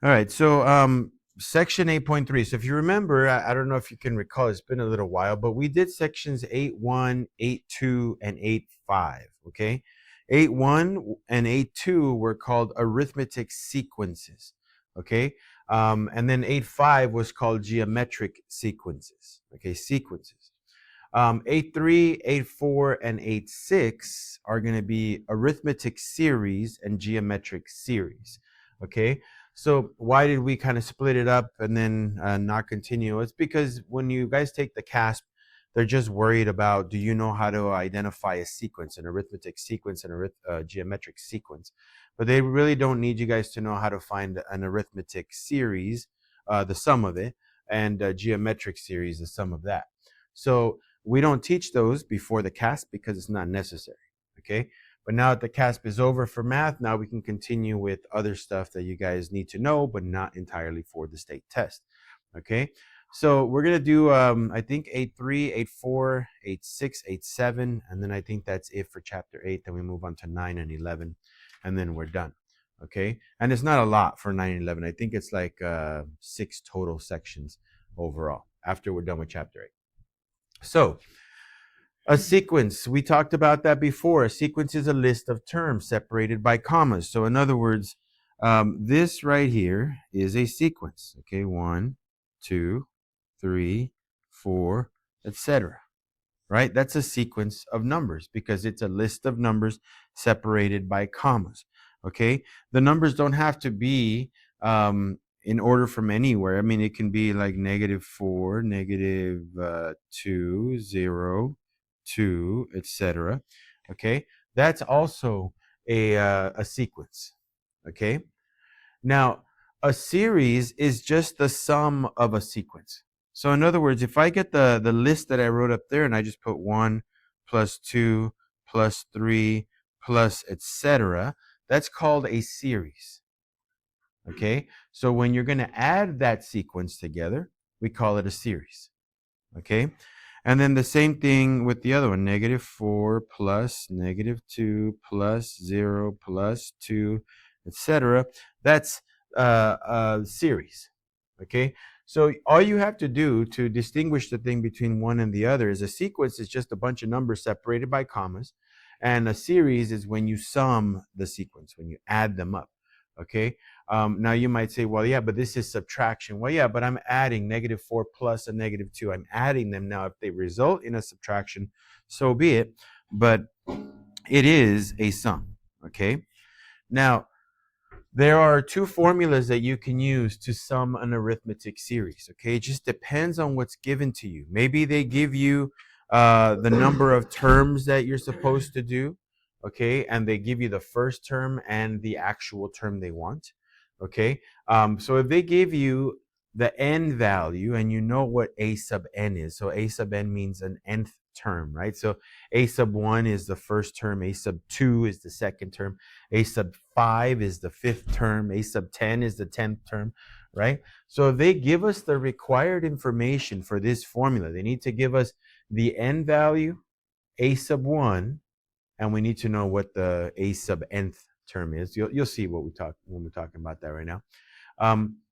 All right, so section 8.3. So if you remember, I don't know if you can recall, it's been a little while, but we did sections 8.1, 8.2, and 8.5, okay? 8.1 and 8.2 were called arithmetic sequences, okay? And then 8.5 was called geometric sequences, okay, sequences. 8.3, 8.4, and 8.6 are going to be arithmetic series and geometric series, okay? So why did we kind of split it up and then not continue? It's because when you guys take the CASP, they're just worried about, do you know how to identify a sequence, an arithmetic sequence, and a geometric sequence? But they really don't need you guys to know how to find an arithmetic series, the sum of it, and a geometric series, the sum of that. So we don't teach those before the CASP because it's not necessary, okay? But now that the CASP is over for math, now we can continue with other stuff that you guys need to know, but not entirely for the state test, okay? So we're gonna do, I think 8.3, 8.4, 8.6, 8.7, and then I think that's it for chapter 8. Then we move on to 9 and 11, and then we're done, okay? And it's not a lot for 9 and 11. I think it's like 6 total sections overall after we're done with chapter 8. So a sequence, we talked about that before. A sequence is a list of terms separated by commas. So in other words, this right here is a sequence. Okay, 1, 2, 3, 4, etc. Right? That's a sequence of numbers because it's a list of numbers separated by commas. Okay, the numbers don't have to be in order from anywhere. I mean, it can be like -4, -2, 0, 2, etc. Okay, that's also a sequence. Okay, now a series is just the sum of a sequence. So in other words, if I get the list that I wrote up there and I just put 1 plus 2 plus 3 plus etc., that's called a series. Okay, so when you're going to add that sequence together, we call it a series. Okay, and then the same thing with the other one, -4 plus -2 plus 0 plus 2, etc. That's a series. Okay, so all you have to do to distinguish the thing between one and the other is a sequence is just a bunch of numbers separated by commas, and a series is when you sum the sequence, when you add them up. Okay, now you might say, well, yeah, but this is subtraction. Well, yeah, but I'm adding -4 plus a -2. I'm adding them. Now, if they result in a subtraction, so be it. But it is a sum. Okay. Now, there are two formulas that you can use to sum an arithmetic series. Okay, it just depends on what's given to you. Maybe they give you the number of terms that you're supposed to do. Okay, and they give you the first term and the actual term they want. Okay, so if they give you the n value and you know what a sub n is, so a sub n means an nth term, right? So a sub 1 is the first term, a sub 2 is the second term, a sub 5 is the fifth term, a sub 10 is the 10th term, right? So if they give us the required information for this formula, they need to give us the n value, a sub 1, and we need to know what the a sub nth term is. You'll see what we talk when we're talking about that right now. Um,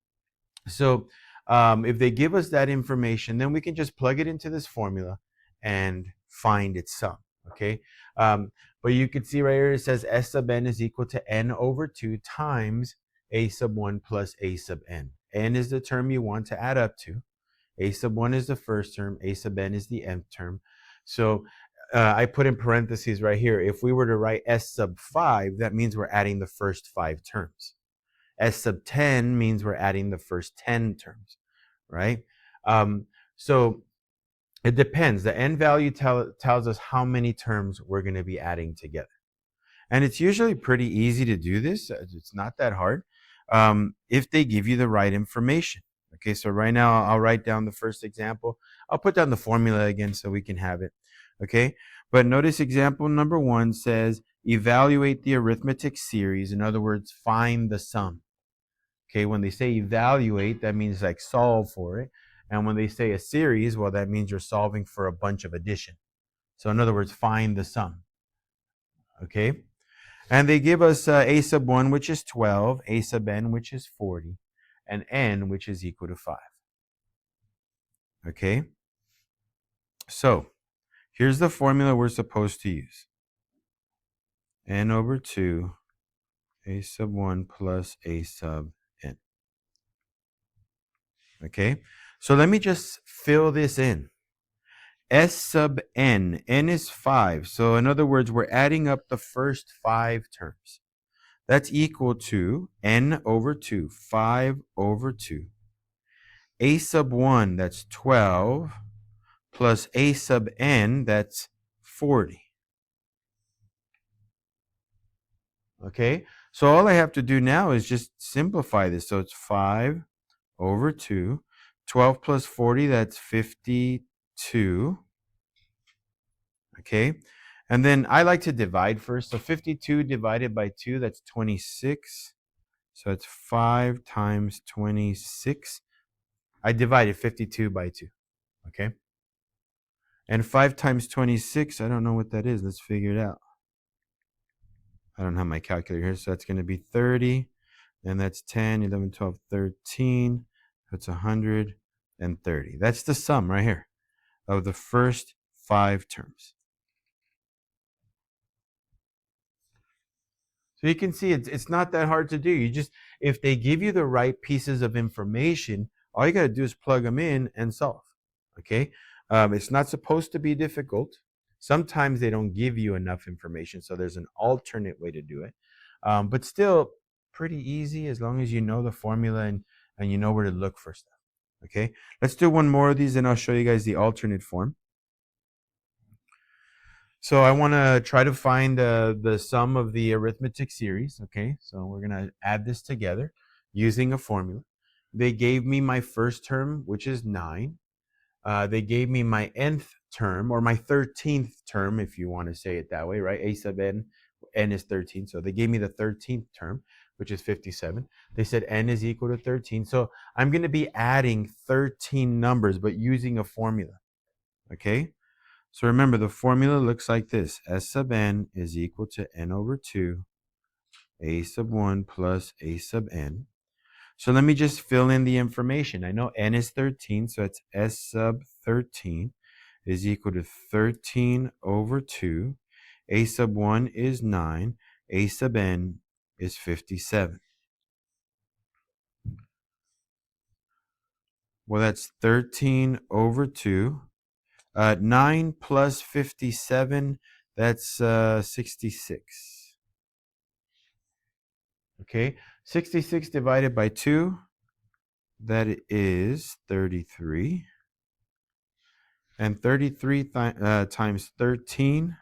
so if they give us that information, then we can just plug it into this formula and find its sum, okay? But you can see right here, it says S sub n is equal to n over 2 times a sub 1 plus a sub n. N is the term you want to add up to. A sub 1 is the first term. A sub n is the nth term. So I put in parentheses right here. If we were to write S sub 5, that means we're adding the first 5 terms. S sub 10 means we're adding the first 10 terms, right? So it depends. The n value tells us how many terms we're going to be adding together. And it's usually pretty easy to do this. It's not that hard if they give you the right information. Okay, so right now I'll write down the first example. I'll put down the formula again so we can have it. Okay, but notice example number 1 says evaluate the arithmetic series. In other words, find the sum. Okay, when they say evaluate, that means like solve for it. And when they say a series, well, that means you're solving for a bunch of addition. So in other words, find the sum. Okay, and they give us a sub 1, which is 12, a sub n, which is 40. and n, which is equal to 5. Okay? So, here's the formula we're supposed to use. N over 2, a sub 1 plus a sub n. Okay? So let me just fill this in. S sub n, n is 5. So in other words, we're adding up the first 5 terms. That's equal to n over 2, 5 over 2. A sub 1, that's 12, plus a sub n, that's 40. Okay, so all I have to do now is just simplify this. So it's 5 over 2. 12 plus 40, that's 52. Okay, and then I like to divide first. So 52 divided by 2, that's 26. So it's 5 times 26. I divided 52 by 2. Okay, and 5 times 26, I don't know what that is. Let's figure it out. I don't have my calculator here, so that's going to be 30. And that's 10, 11, 12, 13. That's 130. That's the sum right here of the first 5 terms. So you can see it's not that hard to do. You just, if they give you the right pieces of information, all you got to do is plug them in and solve. Okay? It's not supposed to be difficult. Sometimes they don't give you enough information, so there's an alternate way to do it. But still pretty easy as long as you know the formula and you know where to look for stuff. Okay? Let's do one more of these and I'll show you guys the alternate form. So I want to try to find the sum of the arithmetic series. Okay, so we're going to add this together using a formula. They gave me my first term, which is 9. They gave me my nth term, or my 13th term, if you want to say it that way, right? A sub n, n is 13. So they gave me the 13th term, which is 57. They said n is equal to 13. So I'm going to be adding 13 numbers, but using a formula. Okay? So remember, the formula looks like this. S sub n is equal to n over 2, a sub 1 plus a sub n. So let me just fill in the information. I know n is 13, so it's S sub 13 is equal to 13 over 2. A sub 1 is 9. A sub n is 57. Well, that's 13 over 2. 9 plus 57, that's 66. Okay, 66 divided by 2, that is 33. And 33 times 13,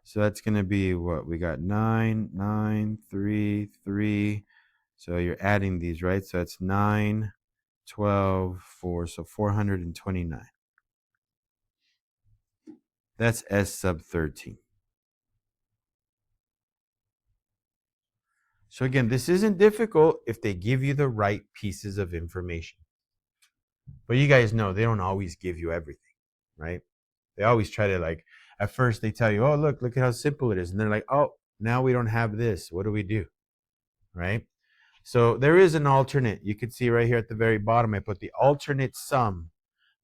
so that's going to be what? We got 9, 9, 3, 3. So you're adding these, right? So it's 9, 12, 4, so 429. That's S sub 13. So again, this isn't difficult if they give you the right pieces of information. But you guys know they don't always give you everything, right? They always try to, at first they tell you, oh, look at how simple it is. And they're like, oh, now we don't have this. What do we do? Right? So there is an alternate. You can see right here at the very bottom, I put the alternate sum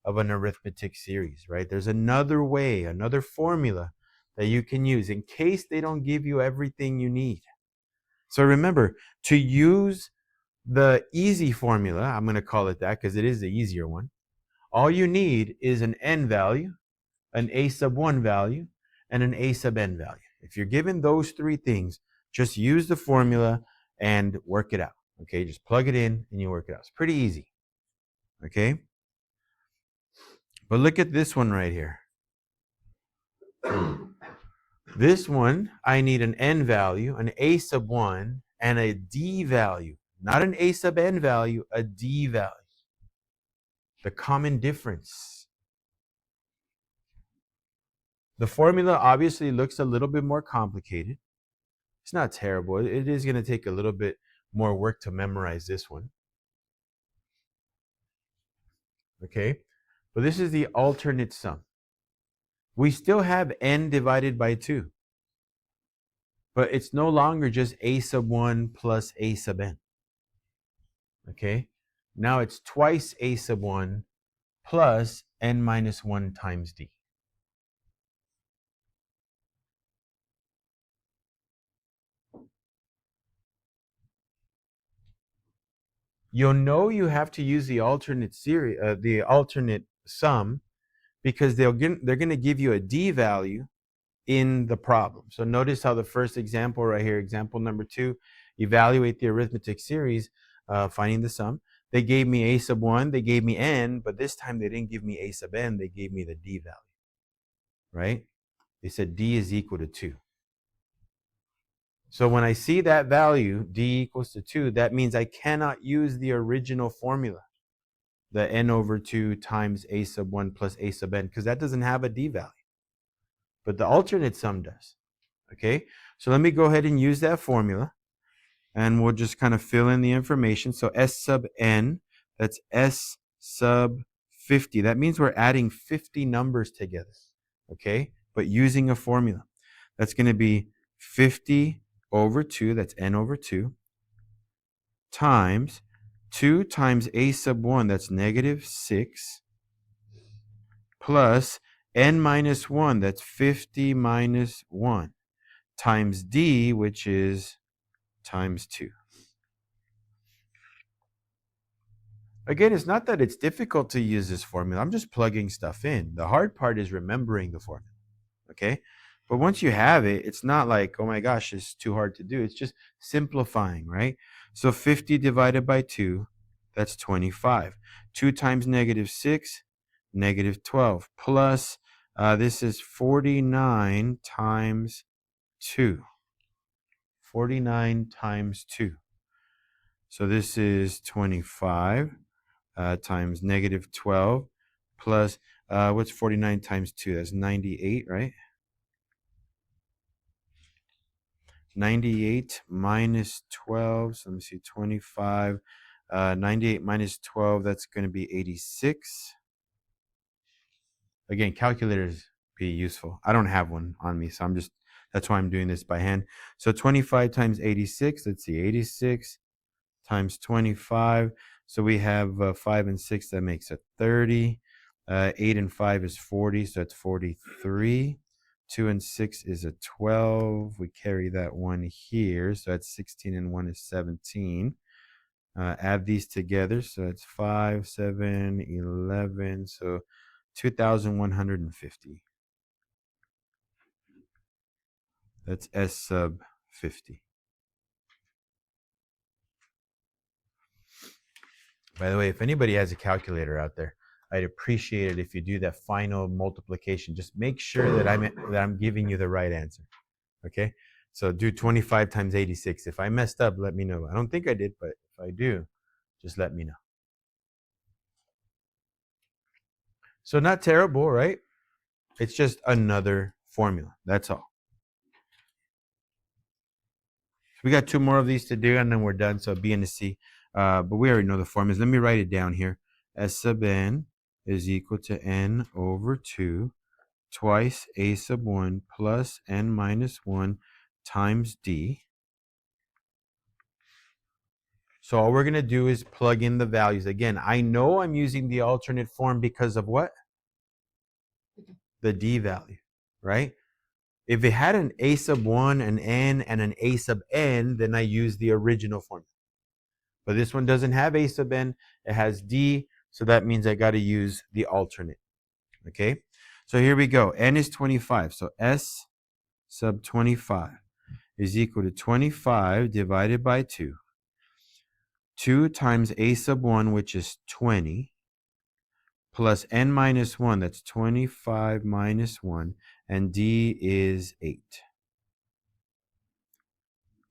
of an arithmetic series, right? There's another way, another formula that you can use in case they don't give you everything you need. So remember, to use the easy formula, I'm going to call it that because it is the easier one, all you need is an n value, an a sub 1 value, and an a sub n value. If you're given those 3 things, just use the formula and work it out. Okay, just plug it in and you work it out. It's pretty easy. Okay, but look at this one right here. This one, I need an n value, an a sub 1, and a d value. Not an a sub n value, a d value. The common difference. The formula obviously looks a little bit more complicated. It's not terrible. It is going to take a little bit more work to memorize this one. Okay? But this is the alternate sum. We still have n divided by 2. but it's no longer just a sub 1 plus a sub n. Okay? Now it's twice a sub 1 plus n minus 1 times d. You'll know you have to use the alternate series, the alternate sum, because they're going to give you a d value in the problem. So notice how the first example right here, example number 2, evaluate the arithmetic series, finding the sum. They gave me a sub 1, they gave me n, but this time they didn't give me a sub n, they gave me the d value, right? They said d is equal to 2. So when I see that value, d equals to 2, that means I cannot use the original formula, the n over 2 times a sub 1 plus a sub n, because that doesn't have a d value. But the alternate sum does. Okay, so let me go ahead and use that formula, and we'll just kind of fill in the information. So s sub n, that's s sub 50. That means we're adding 50 numbers together, okay, but using a formula. That's going to be 50 over 2, that's n over 2, times 2 times a sub 1, that's negative 6, plus n minus 1, that's 50 minus 1, times d, which is times 2. Again, it's not that it's difficult to use this formula. I'm just plugging stuff in. The hard part is remembering the formula, okay? But once you have it, it's not like, oh my gosh, it's too hard to do. It's just simplifying, right? So 50 divided by 2, that's 25. 2 times negative 6, negative 12, plus this is 49 times 2. 49 times 2. So this is 25 times negative 12 plus, what's 49 times 2? That's 98, right? 98 minus 12, so let me see, 25. 98 minus 12, that's going to be 86. Again, calculators be useful. I don't have one on me, so that's why I'm doing this by hand. So 25 times 86, let's see, 86 times 25. So we have 5 and 6, that makes it 30. 8 and 5 is 40, so that's 43. 2 and 6 is a 12. We carry that 1 here, so that's 16, and 1 is 17. Add these together, so it's 5, 7, 11, so 2,150. That's S sub 50. By the way, if anybody has a calculator out there, I'd appreciate it if you do that final multiplication. Just make sure that I'm giving you the right answer. Okay? So do 25 times 86. If I messed up, let me know. I don't think I did, but if I do, just let me know. So not terrible, right? It's just another formula. That's all. We got 2 more of these to do, and then we're done. So B and a C. But we already know the formulas. Let me write it down here. S sub n is equal to n over 2 twice a sub 1 plus n minus 1 times d. So all we're going to do is plug in the values. Again, I know I'm using the alternate form because of what? The d value, right? If it had an a sub 1, an n, and an a sub n, then I use the original formula. But this one doesn't have a sub n, it has d, so that means I got to use the alternate. Okay, so here we go. N is 25, so S sub 25 is equal to 25 divided by 2. 2 times a sub 1, which is 20, plus n minus 1, that's 25 minus 1, and d is 8.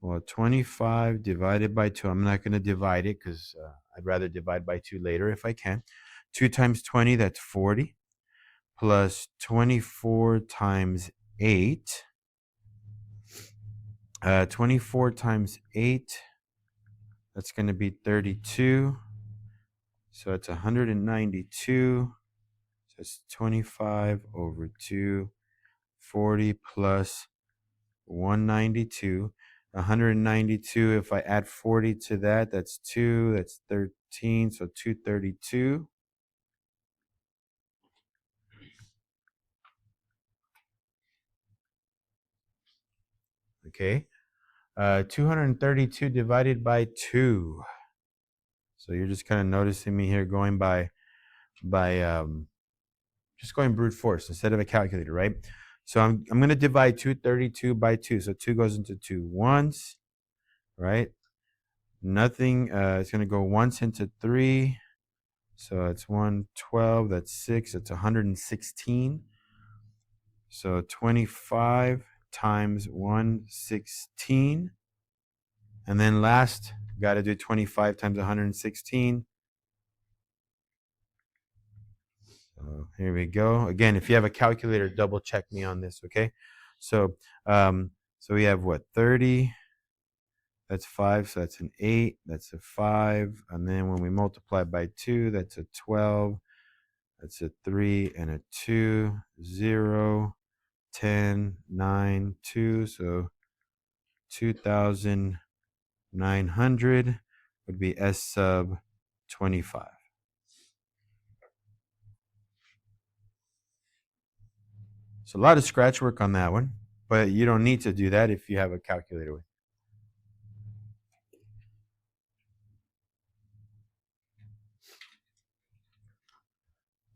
Well, 25 divided by 2, I'm not going to divide it because I'd rather divide by 2 later if I can. 2 times 20, that's 40, plus 24 times 8. 24 times 8, that's going to be 32. So it's 192. So it's 25 over 2, 40 plus 192. 192, if I add 40 to that, that's 2, that's 13, so 232. Okay. 232 divided by 2. So you're just kind of noticing me here going by just going brute force instead of a calculator, right? So I'm going to divide 232 by 2. So 2 goes into 2 once, right? Nothing. It's going to go once into 3. So it's 112. That's 6. It's 116. So 25 times 116. And then last, got to do 25 times 116. So here we go. Again, if you have a calculator, double check me on this, okay? So so we have what? 30. That's 5, so that's an 8. That's a 5. And then when we multiply by 2, that's a 12. That's a 3 and a 2. 0, 10, 9, 2. So 2,900 would be S sub 25. So a lot of scratch work on that one, but you don't need to do that if you have a calculator with.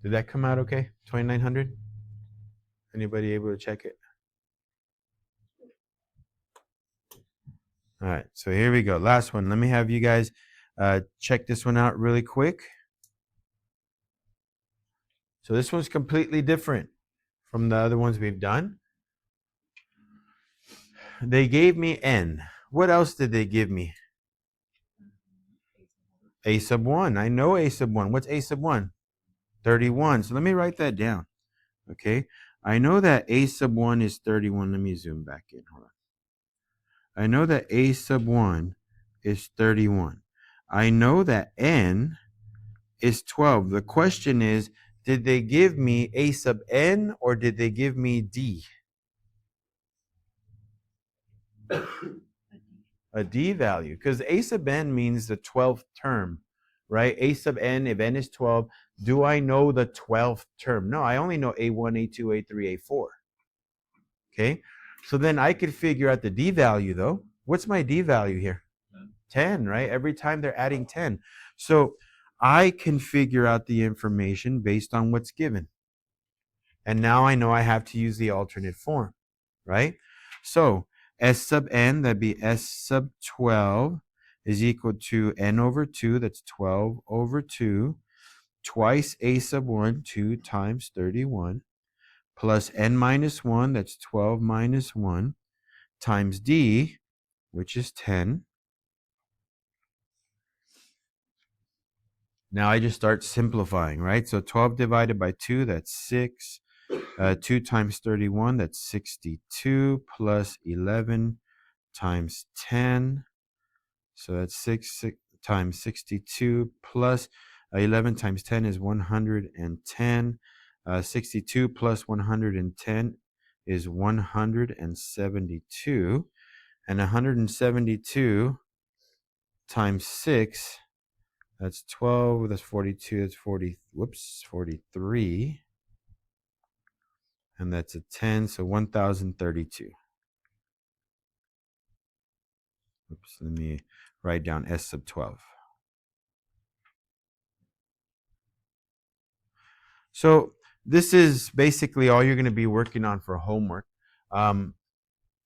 Did that come out okay? 2,900? Anybody able to check it? All right, so here we go. Last one. Let me have you guys check this one out really quick. So this one's completely different from the other ones we've done. They gave me n. What else did they give me? A sub 1. I know a sub 1. What's a sub 1? 31. So let me write that down. Okay. I know that a sub 1 is 31. Let me zoom back in. Hold on. I know that a sub 1 is 31. I know that n is 12. The question is, did they give me a sub n or did they give me d? A d value, because a sub n means the 12th term, right? A sub n, if n is 12, do I know the 12th term? No, I only know a1, a2, a3, a4. Okay, so then I could figure out the d value though. What's my d value here? 10, right? Every time they're adding 10. So I can figure out the information based on what's given. And now I know I have to use the alternate form, right? So S sub n, that'd be S sub 12, is equal to n over 2, that's 12 over 2, twice a sub 1, 2 times 31, plus n minus 1, that's 12 minus 1, times d, which is 10. Now I just start simplifying, right? So 12 divided by 2, that's 6. 2 times 31, that's 62, plus 11 times 10. So that's 6 times 62, plus 11 times 10 is 110. 62 plus 110 is 172. And 172 times 6, that's 12, that's 42, that's 40, 43. And that's a 10, so 1,032. Oops, let me write down S sub 12. So this is basically all you're going to be working on for homework.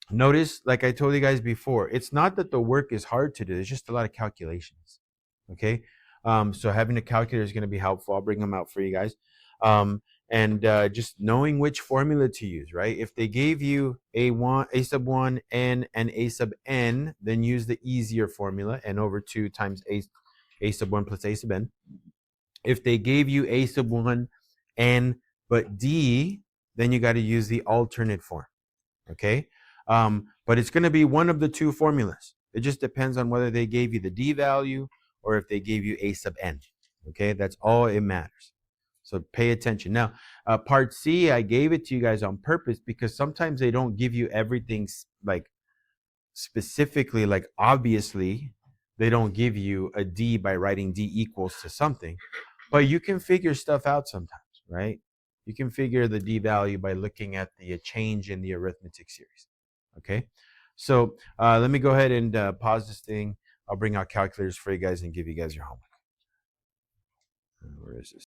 Notice, like I told you guys before, it's not that the work is hard to do. It's just a lot of calculations. Okay? So having a calculator is going to be helpful. I'll bring them out for you guys. And just knowing which formula to use, right? If they gave you a sub 1, n, and a sub n, then use the easier formula, n over 2 times a sub 1 plus a sub n. If they gave you a sub 1, n, but d, then you got to use the alternate form, okay? But it's going to be one of the two formulas. It just depends on whether they gave you the d value or if they gave you a sub n, okay? That's all it matters. So pay attention. Now, part C, I gave it to you guys on purpose because sometimes they don't give you everything like specifically, like obviously, they don't give you a D by writing D equals to something, but you can figure stuff out sometimes, right? You can figure the D value by looking at the change in the arithmetic series. Okay, so let me go ahead and pause this thing. I'll bring out calculators for you guys and give you guys your homework. Where is this?